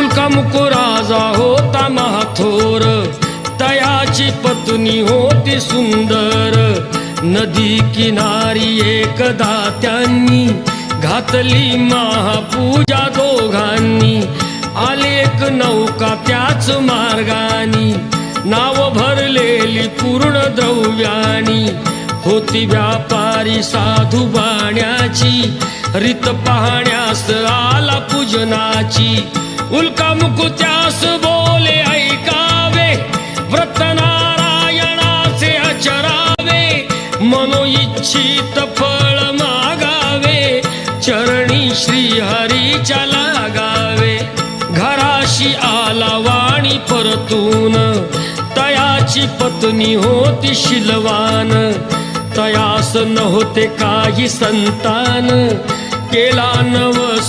उल्कामुकू राजा होता महाथोर, तयाची पत्नी होती सुंदर. नदी किनारी एकदा त्यांनी घातली महापूजा दोघांनी. आले एक नौका त्याच मार्गानी, नाव भरलेली पूर्ण द्रव्यानी. होती व्यापारी साधू बाण्याची, रीत पाहण्यास आला पूजनाची. उल्कामुकू त्यास बोले ऐकावे, व्रत नारायणाचे आचरावे. मनोइच्छित फळ मागावे, चरणी श्री हरीच्या लागावे. घराशी आला वाणी परतून, तयाची पत्नी होती शीलवान. तयास नव्हते काही संतान, केला नवस